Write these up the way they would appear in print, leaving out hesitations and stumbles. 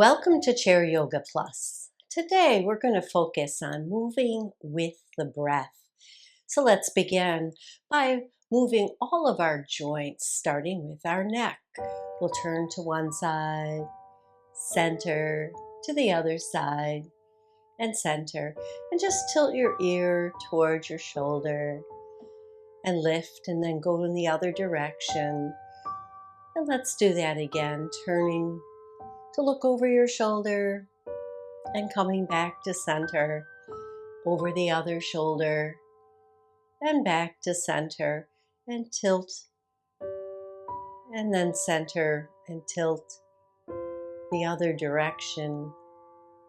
Welcome to Chair Yoga Plus. Today we're going to focus on moving with the breath. So let's begin by moving all of our joints, starting with our neck. We'll turn to one side, center, to the other side, and center. And just tilt your ear towards your shoulder and lift, and then go in the other direction. And let's do that again, turning to look over your shoulder and coming back to center, over the other shoulder and back to center, and tilt, and then center and tilt the other direction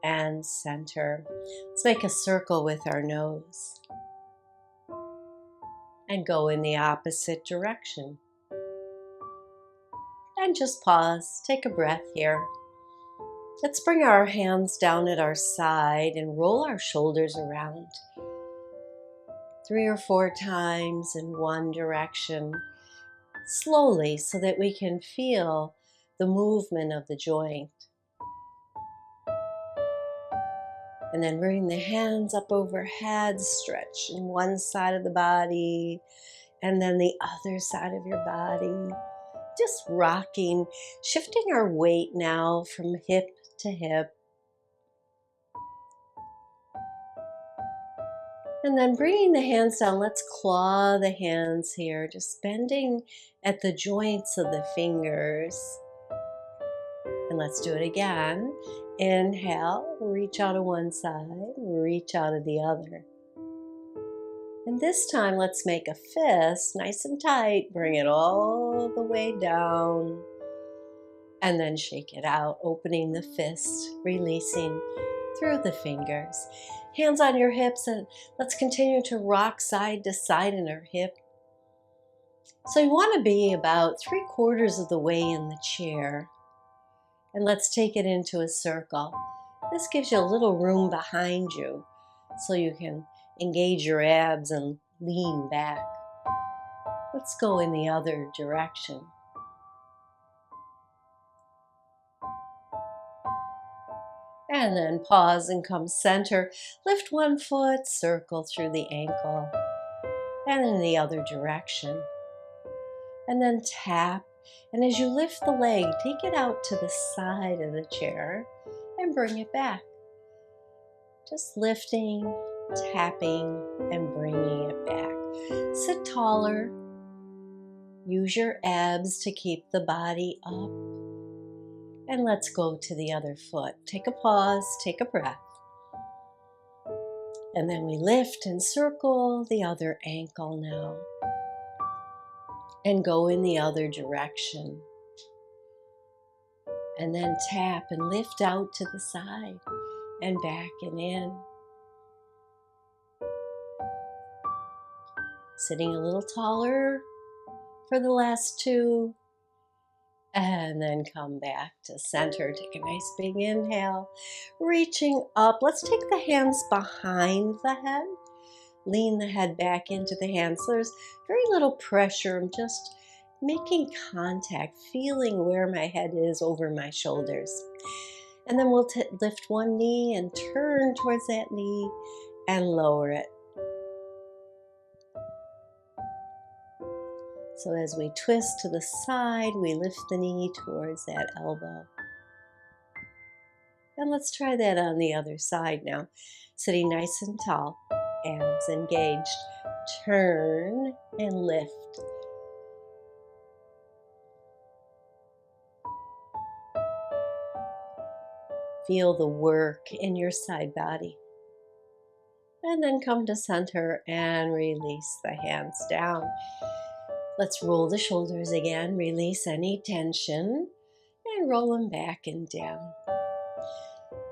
and center. Let's make a circle with our nose and go in the opposite direction. And just pause, take a breath here. Let's bring our hands down at our side and roll our shoulders around 3 or 4 times in one direction, slowly, so that we can feel the movement of the joint. And then bring the hands up overhead, stretch in one side of the body and then the other side of your body. Just rocking, shifting our weight now from hip to hip. And then bringing the hands down, let's claw the hands here, just bending at the joints of the fingers. And let's do it again. Inhale, reach out to one side, reach out to the other. And this time, let's make a fist, nice and tight, bring it all the way down. And then shake it out, opening the fist, releasing through the fingers. Hands on your hips, and let's continue to rock side to side in our hip. So you want to be about 3/4 of the way in the chair. And let's take it into a circle. This gives you a little room behind you so you can engage your abs and lean back. Let's go in the other direction. And then pause and come center. Lift one foot, circle through the ankle, and in the other direction. And then tap. And as you lift the leg, take it out to the side of the chair and bring it back. Just lifting, tapping, and bringing it back. Sit taller. Use your abs to keep the body up. And let's go to the other foot. Take a pause, take a breath. And then we lift and circle the other ankle now. And go in the other direction. And then tap and lift out to the side and back and in. Sitting a little taller for the last 2. And then come back to center. Take a nice big inhale. Reaching up. Let's take the hands behind the head. Lean the head back into the hands. So there's very little pressure. I'm just making contact, feeling where my head is over my shoulders. And then we'll lift one knee and turn towards that knee and lower it. So as we twist to the side, we lift the knee towards that elbow. And let's try that on the other side now. Sitting nice and tall, abs engaged. Turn and lift. Feel the work in your side body. And then come to center and release the hands down. Let's roll the shoulders again, release any tension, and roll them back and down.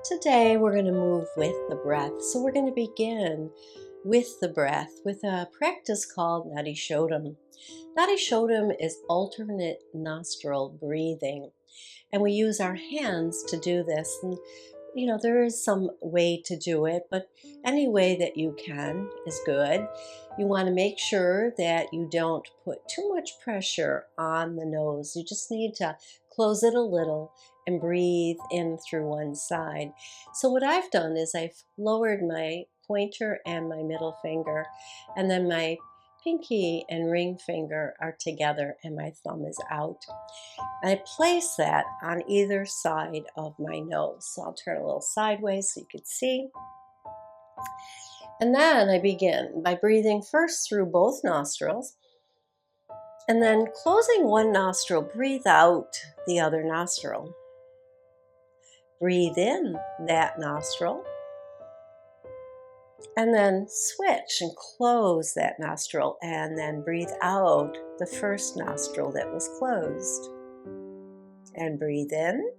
Today we're going to move with the breath. So we're going to begin with the breath with a practice called Nadi Shodham. Nadi Shodham is alternate nostril breathing. And we use our hands to do this. And there is some way to do it, but any way that you can is good. You want to make sure that you don't put too much pressure on the nose. You just need to close it a little, and breathe in through one side. So what I've done is I've lowered my pointer and my middle finger, and then my pinky and ring finger are together and my thumb is out. I place that on either side of my nose. So I'll turn a little sideways so you can see. And then I begin by breathing first through both nostrils, and then closing one nostril, breathe out the other nostril. Breathe in that nostril, and then switch and close that nostril, and then breathe out the first nostril that was closed. And breathe in,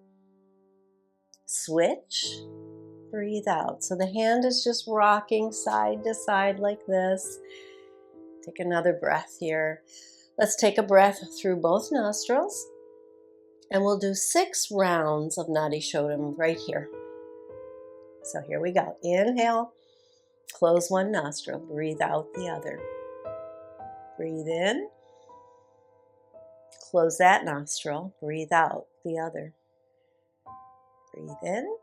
switch, breathe out. So the hand is just rocking side to side like this. Take another breath here. Let's take a breath through both nostrils, and we'll do 6 rounds of Nadi Shodham right here. So here we go. Inhale, close one nostril, breathe out the other. Breathe in, close that nostril, breathe out the other. Breathe in,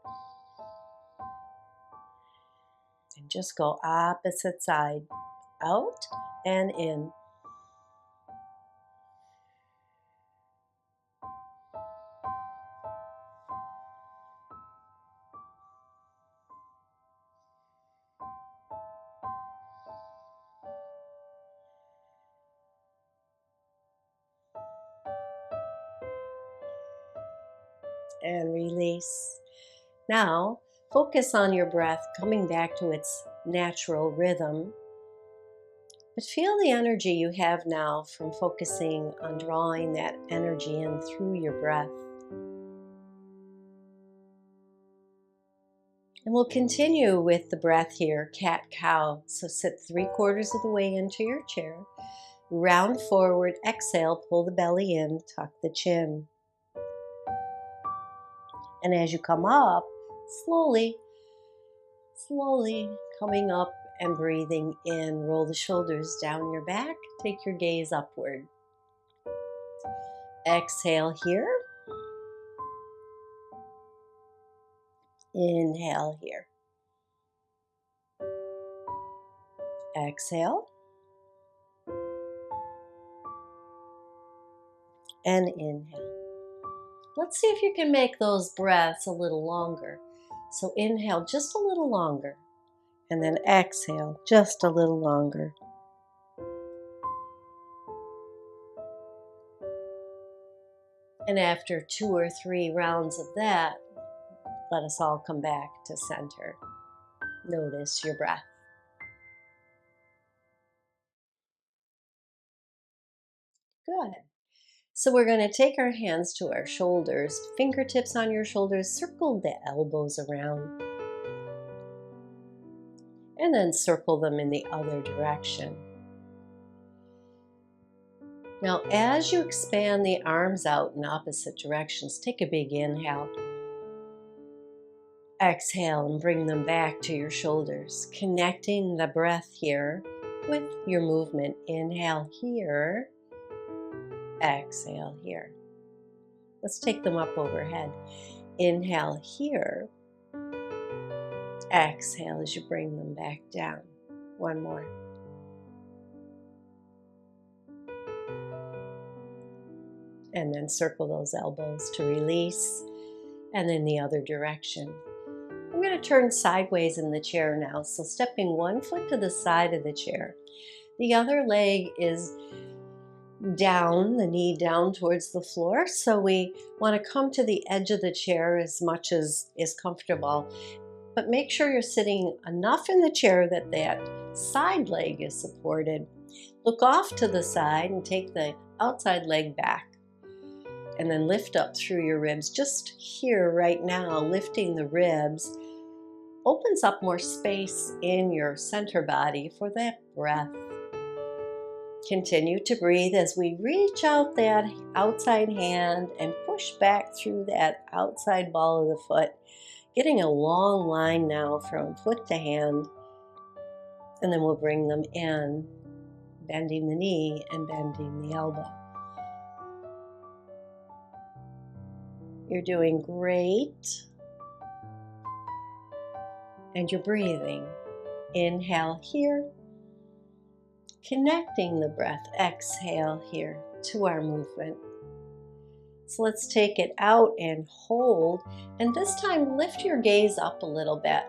and just go opposite side, out and in. And release. Now, focus on your breath coming back to its natural rhythm. But feel the energy you have now from focusing on drawing that energy in through your breath. And we'll continue with the breath here, cat-cow. So sit 3/4 of the way into your chair. Round forward, exhale, pull the belly in, tuck the chin. And as you come up, slowly coming up and breathing in, roll the shoulders down your back, take your gaze upward. Exhale here. Inhale here. Exhale. And inhale. Let's see if you can make those breaths a little longer. So inhale just a little longer, and then exhale just a little longer. And after 2 or 3 rounds of that, let us all come back to center. Notice your breath. Good. So we're going to take our hands to our shoulders, fingertips on your shoulders, circle the elbows around, and then circle them in the other direction. Now, as you expand the arms out in opposite directions, take a big inhale. Exhale and bring them back to your shoulders, connecting the breath here with your movement. Inhale here. Exhale here. Let's take them up overhead. Inhale here. Exhale as you bring them back down. One more. And then circle those elbows to release, and then the other direction. I'm going to turn sideways in the chair now. So stepping one foot to the side of the chair. The other leg is down, the knee down towards the floor. So we want to come to the edge of the chair as much as is comfortable. But make sure you're sitting enough in the chair that that side leg is supported. Look off to the side and take the outside leg back. And then lift up through your ribs. Just here right now, lifting the ribs opens up more space in your center body for that breath. Continue to breathe as we reach out that outside hand and push back through that outside ball of the foot, getting a long line now from foot to hand. And then we'll bring them in, bending the knee and bending the elbow. You're doing great. And you're breathing. Inhale here. Connecting the breath. Exhale here to our movement. So let's take it out and hold. And this time lift your gaze up a little bit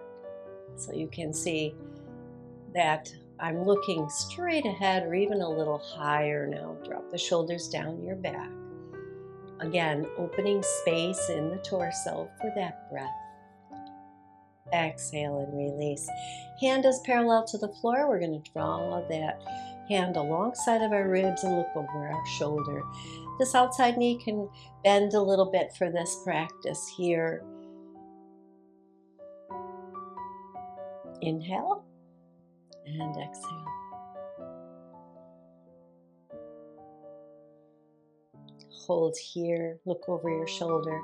so you can see that I'm looking straight ahead or even a little higher now. Drop the shoulders down your back. Again, opening space in the torso for that breath. Exhale and release. Hand is parallel to the floor. We're going to draw that hand alongside of our ribs and look over our shoulder. This outside knee can bend a little bit for this practice here. Inhale and exhale. Hold here, look over your shoulder,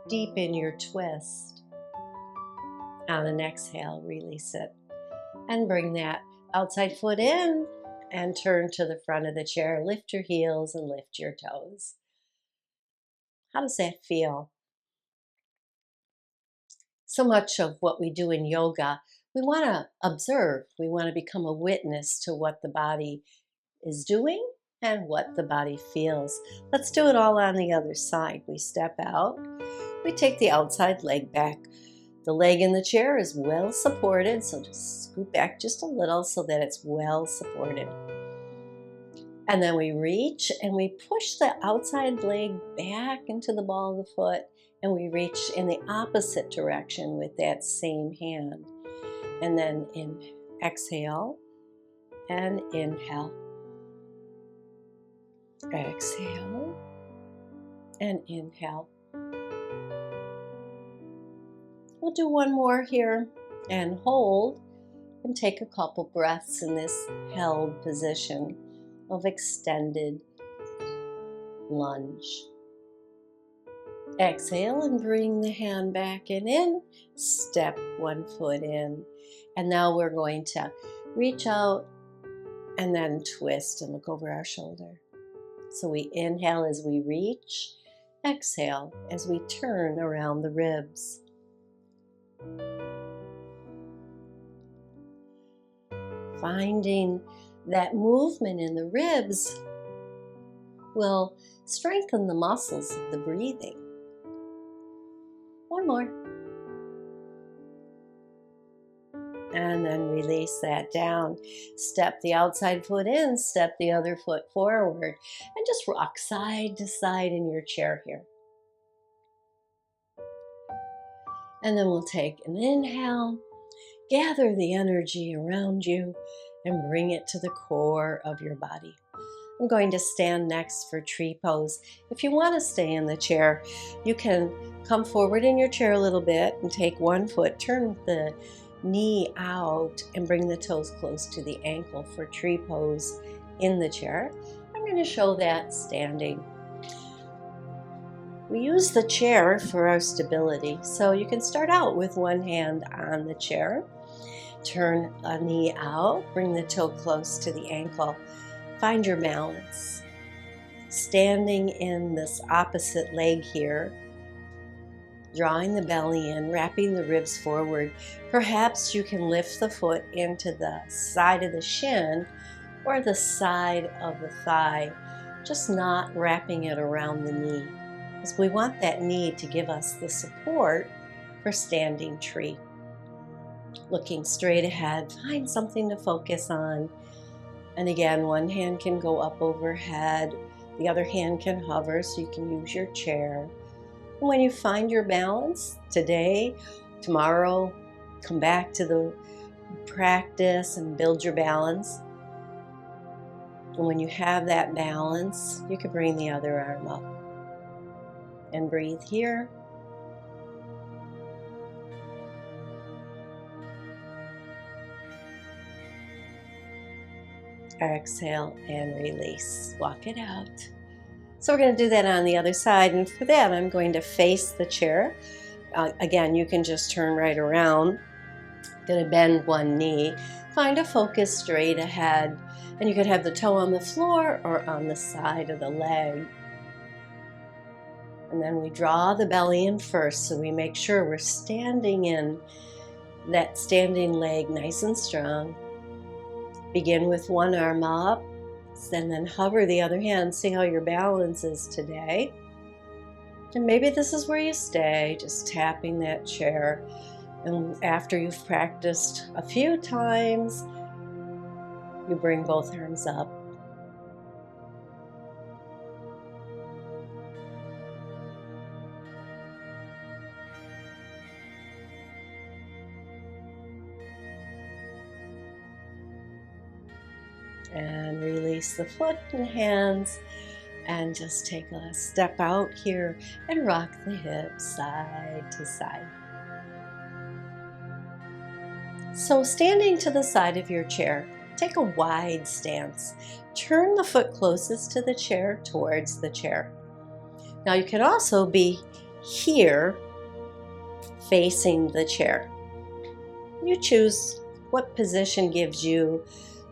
deepen your twist. On an exhale, release it. And bring that outside foot in and turn to the front of the chair. Lift your heels and lift your toes. How does that feel? So much of what we do in yoga, we want to observe. We want to become a witness to what the body is doing and what the body feels. Let's do it all on the other side. We step out. We take the outside leg back. The leg in the chair is well supported, so just scoot back just a little so that it's well supported. And then we reach and we push the outside leg back into the ball of the foot, and we reach in the opposite direction with that same hand. And then exhale and inhale. Exhale and inhale. We'll do one more here and hold and take a couple breaths in this held position of extended lunge. Exhale and bring the hand back and in. Step one foot in. And now we're going to reach out and then twist and look over our shoulder. So we inhale as we reach, exhale as we turn around the ribs. Finding that movement in the ribs will strengthen the muscles of the breathing. One more. And then release that down. Step the outside foot in, step the other foot forward, and just rock side to side in your chair here. And then we'll take an inhale, gather the energy around you, and bring it to the core of your body. I'm going to stand next for tree pose. If you want to stay in the chair, you can come forward in your chair a little bit and take one foot, turn the knee out, and bring the toes close to the ankle for tree pose in the chair. I'm going to show that standing. We use the chair for our stability, so you can start out with one hand on the chair, turn a knee out, bring the toe close to the ankle, find your balance. Standing in this opposite leg here, drawing the belly in, wrapping the ribs forward. Perhaps you can lift the foot into the side of the shin or the side of the thigh, just not wrapping it around the knee, because we want that knee to give us the support for standing tree. Looking straight ahead, find something to focus on. And again, one hand can go up overhead, the other hand can hover, so you can use your chair. And when you find your balance, today, tomorrow, come back to the practice and build your balance. And when you have that balance, you can bring the other arm up. And breathe here. Exhale and release. Walk it out. So we're going to do that on the other side, and for that I'm going to face the chair. Again, you can just turn right around. Going to bend one knee. Find a focus straight ahead, and you could have the toe on the floor or on the side of the leg. And then we draw the belly in first, so we make sure we're standing in that standing leg nice and strong. Begin with one arm up, and then hover the other hand. See how your balance is today. And maybe this is where you stay, just tapping that chair. And after you've practiced a few times, you bring both arms up. And release the foot and hands, and just take a step out here and rock the hips side to side. So standing to the side of your chair, take a wide stance. Turn the foot closest to the chair towards the chair. Now you can also be here facing the chair. You choose what position gives you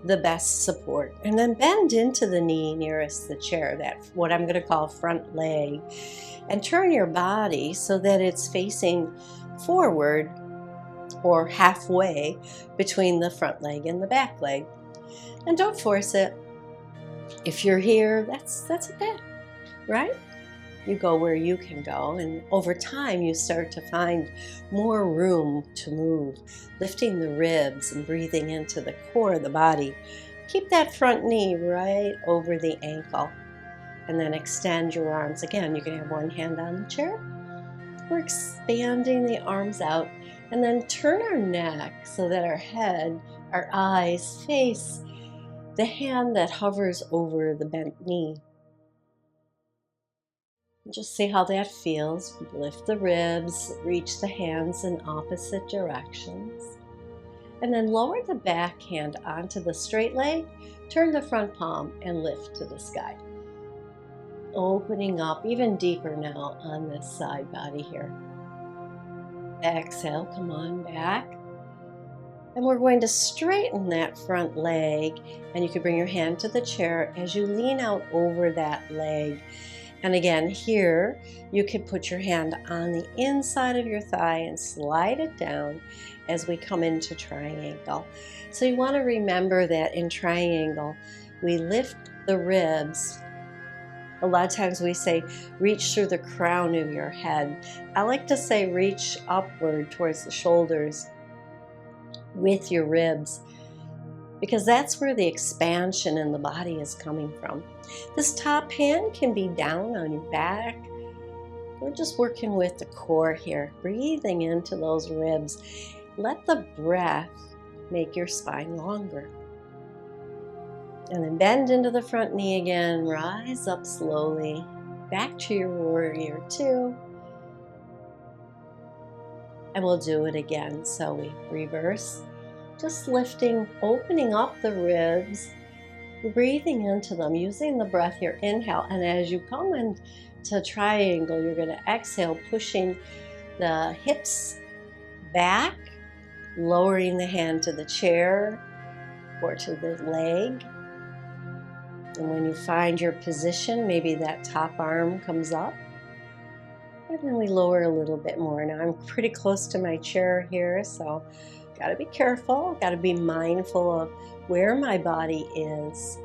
the best support, and then bend into the knee nearest the chair, that what I'm going to call front leg, and turn your body so that it's facing forward or halfway between the front leg and the back leg. And don't force it. If you're here, that's okay, right? You go where you can go, and over time you start to find more room to move, lifting the ribs and breathing into the core of the body. Keep that front knee right over the ankle, and then extend your arms. Again, you can have one hand on the chair. We're expanding the arms out, and then turn our neck so that our head, our eyes face the hand that hovers over the bent knee. Just see how that feels. Lift the ribs, reach the hands in opposite directions. And then lower the back hand onto the straight leg, turn the front palm and lift to the sky. Opening up even deeper now on this side body here. Exhale, come on back. And we're going to straighten that front leg, and you can bring your hand to the chair as you lean out over that leg. And again, here, you can put your hand on the inside of your thigh and slide it down as we come into triangle. So you want to remember that in triangle, we lift the ribs. A lot of times we say, reach through the crown of your head. I like to say, reach upward towards the shoulders with your ribs, because that's where the expansion in the body is coming from. This top hand can be down on your back. We're just working with the core here, breathing into those ribs. Let the breath make your spine longer. And then bend into the front knee again, rise up slowly, back to your warrior two. And we'll do it again. So we reverse, just lifting, opening up the ribs, breathing into them, using the breath here. Inhale, and as you come into triangle, you're going to exhale, pushing the hips back, lowering the hand to the chair or to the leg. And when you find your position, maybe that top arm comes up. And then we lower a little bit more. Now I'm pretty close to my chair here, so got to be careful, got to be mindful of where my body is.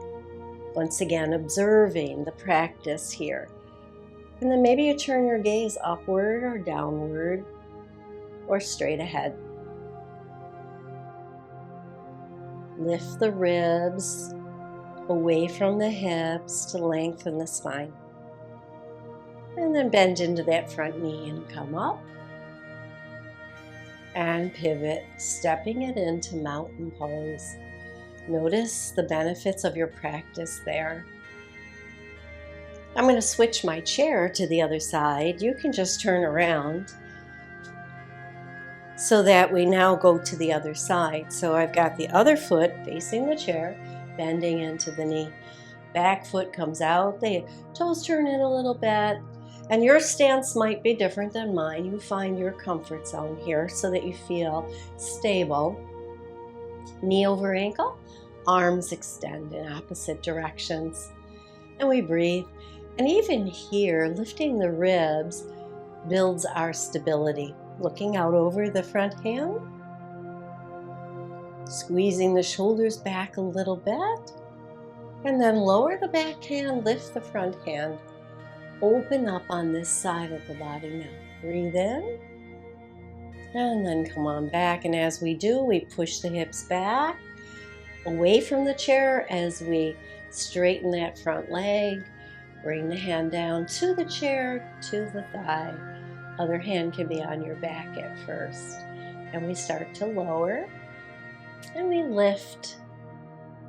Once again, observing the practice here. And then maybe you turn your gaze upward or downward or straight ahead. Lift the ribs away from the hips to lengthen the spine. And then bend into that front knee and come up. And pivot, stepping it into mountain pose. Notice the benefits of your practice there. I'm going to switch my chair to the other side. You can just turn around so that we now go to the other side. So I've got the other foot facing the chair, bending into the knee. Back foot comes out, the toes turn in a little bit. And your stance might be different than mine. You find your comfort zone here so that you feel stable. Knee over ankle, arms extend in opposite directions. And we breathe. And even here, lifting the ribs builds our stability. Looking out over the front hand, squeezing the shoulders back a little bit, and then lower the back hand, lift the front hand, open up on this side of the body now. Breathe in, and then come on back. And as we do, we push the hips back, away from the chair as we straighten that front leg. Bring the hand down to the chair, to the thigh. Other hand can be on your back at first. And we start to lower, and we lift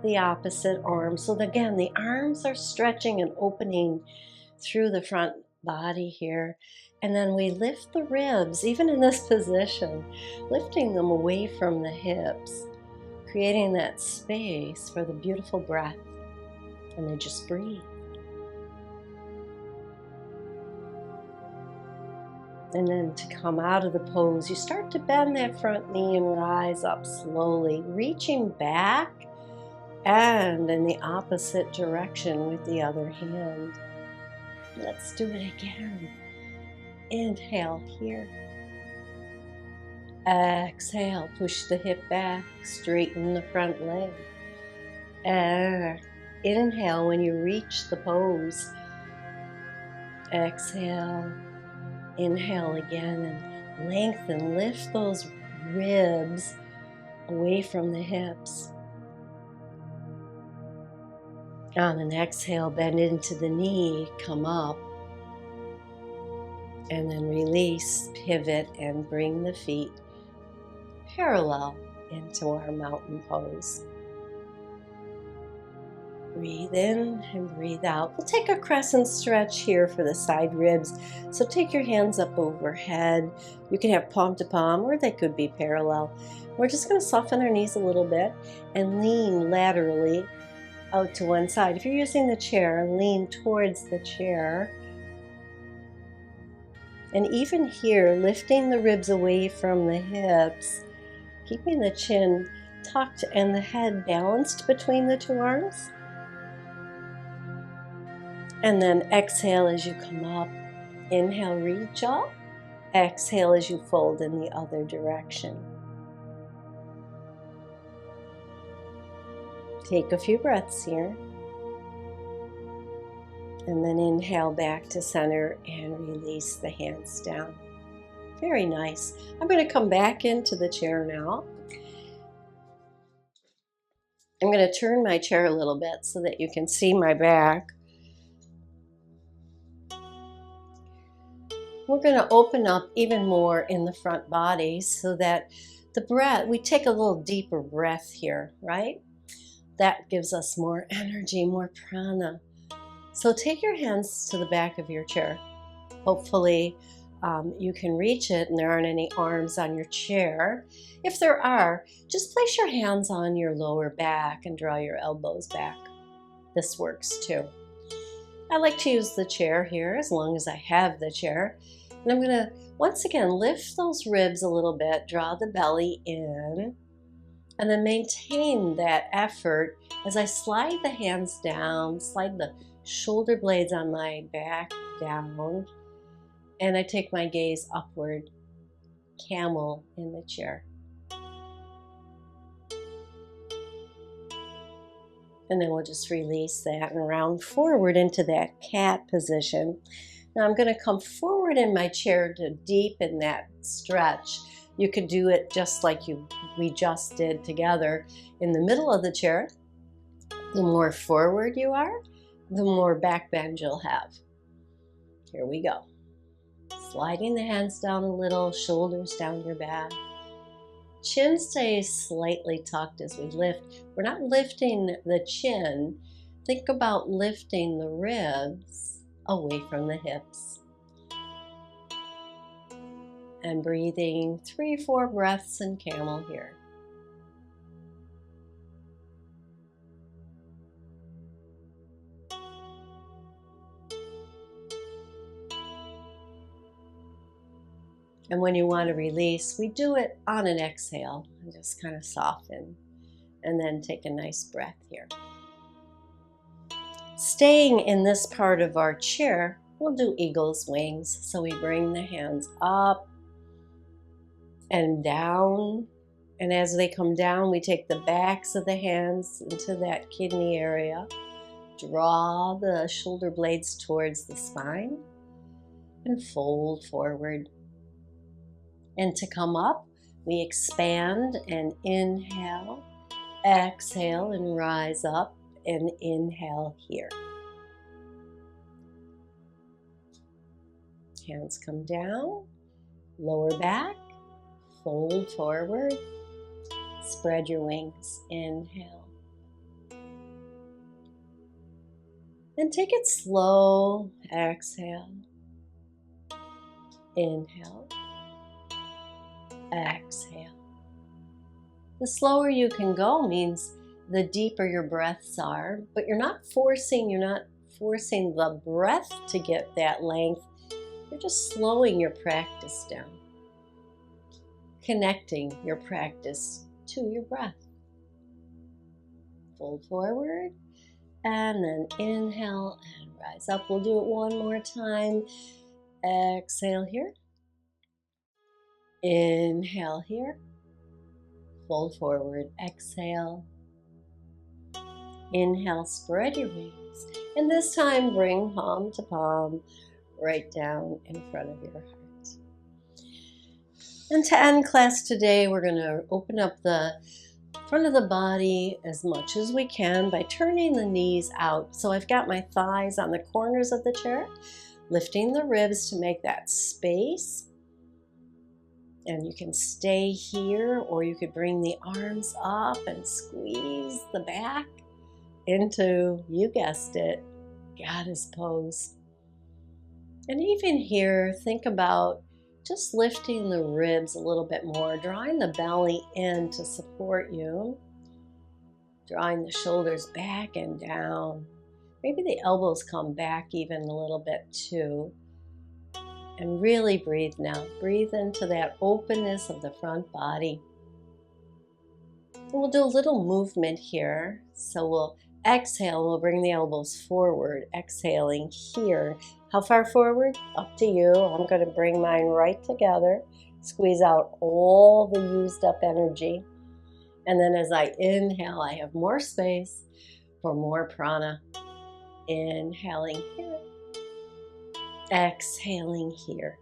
the opposite arm. So again, the arms are stretching and opening through the front body here. And then we lift the ribs, even in this position, lifting them away from the hips, creating that space for the beautiful breath. And then just breathe. And then to come out of the pose, you start to bend that front knee and rise up slowly, reaching back and in the opposite direction with the other hand. Let's do it again. Inhale here. Exhale, push the hip back, straighten the front leg. Inhale when you reach the pose. Exhale. Inhale again and lengthen, lift those ribs away from the hips. On an exhale, bend into the knee, come up. And then release, pivot, and bring the feet parallel into our mountain pose. Breathe in and breathe out. We'll take a crescent stretch here for the side ribs. So take your hands up overhead. You can have palm to palm, or they could be parallel. We're just going to soften our knees a little bit and lean laterally out to one side. If you're using the chair, lean towards the chair. And even here, lifting the ribs away from the hips, keeping the chin tucked and the head balanced between the two arms. And then exhale as you come up. Inhale, reach up. Exhale as you fold in the other direction. Take a few breaths here. And then inhale back to center and release the hands down. Very nice. I'm going to come back into the chair now. I'm going to turn my chair a little bit so that you can see my back. We're going to open up even more in the front body so that the breath, we take a little deeper breath here, right? That gives us more energy, more prana. So take your hands to the back of your chair. Hopefully you can reach it and there aren't any arms on your chair. If there are, just place your hands on your lower back and draw your elbows back. This works too. I like to use the chair here as long as I have the chair. And I'm going to, once again, lift those ribs a little bit, draw the belly in, and then maintain that effort as I slide the hands down, slide the shoulder blades on my back down, and I take my gaze upward, camel in the chair. And then we'll just release that and round forward into that cat position. Now I'm going to come forward in my chair to deepen that stretch. You could do it just like we just did together in the middle of the chair. The more forward you are, the more back bend you'll have. Here we go. Sliding the hands down a little, shoulders down your back. Chin stays slightly tucked as we lift. We're not lifting the chin. Think about lifting the ribs away from the hips. And breathing 3-4 breaths in camel here. And when you want to release, we do it on an exhale and just kind of soften and then take a nice breath here. Staying in this part of our chair, we'll do eagle's wings. So we bring the hands up and down. And as they come down, we take the backs of the hands into that kidney area. Draw the shoulder blades towards the spine and fold forward. And to come up, we expand and inhale, exhale and rise up and inhale here. Hands come down, lower back, fold forward, spread your wings, inhale. And take it slow, exhale, inhale, exhale. The slower you can go means the deeper your breaths are, but you're not forcing the breath to get that length. You're just slowing your practice down, connecting your practice to your breath. Fold forward and then inhale and rise up. We'll do it one more time. Exhale here. Inhale here. Fold forward. Exhale. Inhale, spread your wings. And this time bring palm to palm right down in front of your heart. And to end class today, we're going to open up the front of the body as much as we can by turning the knees out. So I've got my thighs on the corners of the chair, lifting the ribs to make that space. And you can stay here, or you could bring the arms up and squeeze the back into, you guessed it, goddess pose. And even here, think about just lifting the ribs a little bit more, drawing the belly in to support you, drawing the shoulders back and down. Maybe the elbows come back even a little bit too. And really breathe now. Breathe into that openness of the front body. And we'll do a little movement here. So we'll exhale, we'll bring the elbows forward, exhaling here. How far forward? Up to you. I'm going to bring mine right together. Squeeze out all the used up energy. And then as I inhale, I have more space for more prana. Inhaling here. Exhaling here.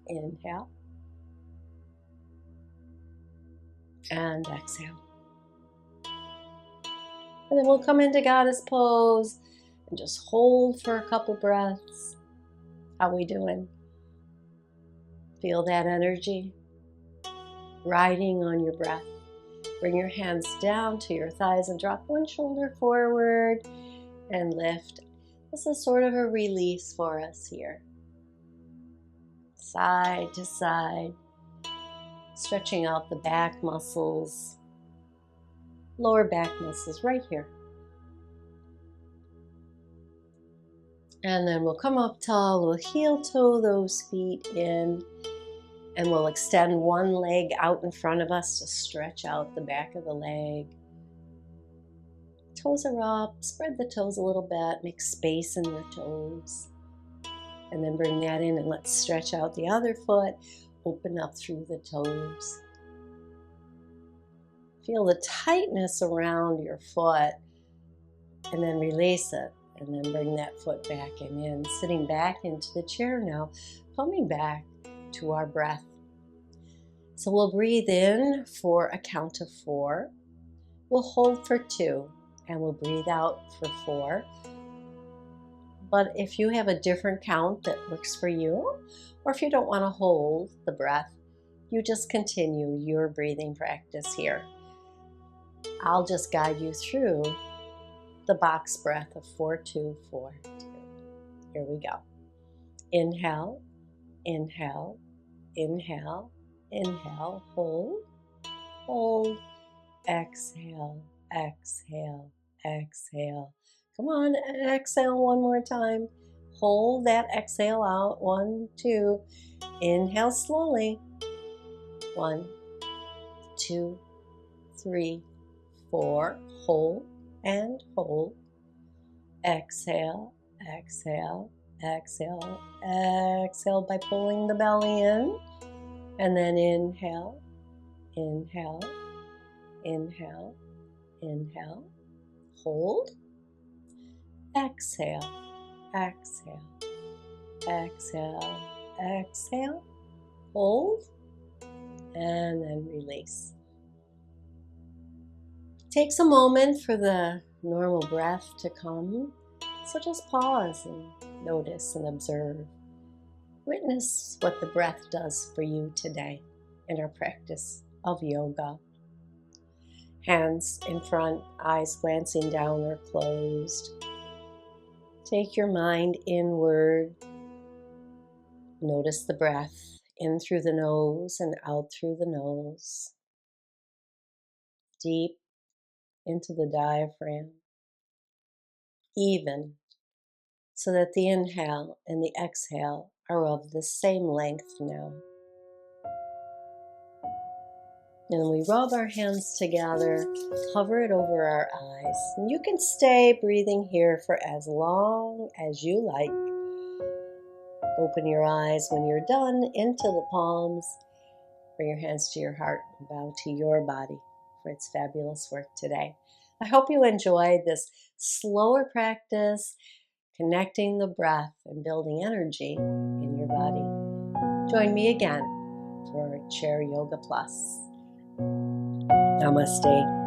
Inhale. And exhale. And then we'll come into goddess pose and just hold for a couple breaths. How we doing? Feel that energy riding on your breath. Bring your hands down to your thighs and drop one shoulder forward and lift. This is sort of a release for us here. Side to side, stretching out the back muscles, lower back muscles right here. And then we'll come up tall, we'll heel toe those feet in, and we'll extend one leg out in front of us to stretch out the back of the leg. Toes are up, spread the toes a little bit, make space in your toes. And then bring that in and let's stretch out the other foot, open up through the toes. Feel the tightness around your foot and then release it. And then bring that foot back and in, sitting back into the chair now, coming back to our breath. So we'll breathe in for a count of 4. We'll hold for 2, and we'll breathe out for 4. But if you have a different count that works for you, or if you don't want to hold the breath, you just continue your breathing practice here. I'll just guide you through the box breath of 4-2-4-2. Here we go. Inhale, inhale, inhale, inhale, hold, hold, exhale, exhale, exhale. Come on, exhale one more time. Hold that exhale out. 1, 2. Inhale slowly. 1, 2, 3, 4. Hold. and hold. Exhale, exhale, exhale, exhale by pulling the belly in. And then inhale, inhale, inhale, inhale. Hold. Exhale, exhale, exhale, exhale. Hold. And then release. Takes a moment for the normal breath to come. So just pause and notice and observe. Witness what the breath does for you today in our practice of yoga. Hands in front, eyes glancing down or closed. Take your mind inward. Notice the breath in through the nose and out through the nose. Deep into the diaphragm. Even, so that the inhale and the exhale are of the same length now. And we rub our hands together, hover it over our eyes. And you can stay breathing here for as long as you like. Open your eyes when you're done into the palms. Bring your hands to your heart and bow to your body for its fabulous work today. I hope you enjoyed this slower practice, connecting the breath and building energy in your body. Join me again for Chair Yoga Plus. Namaste.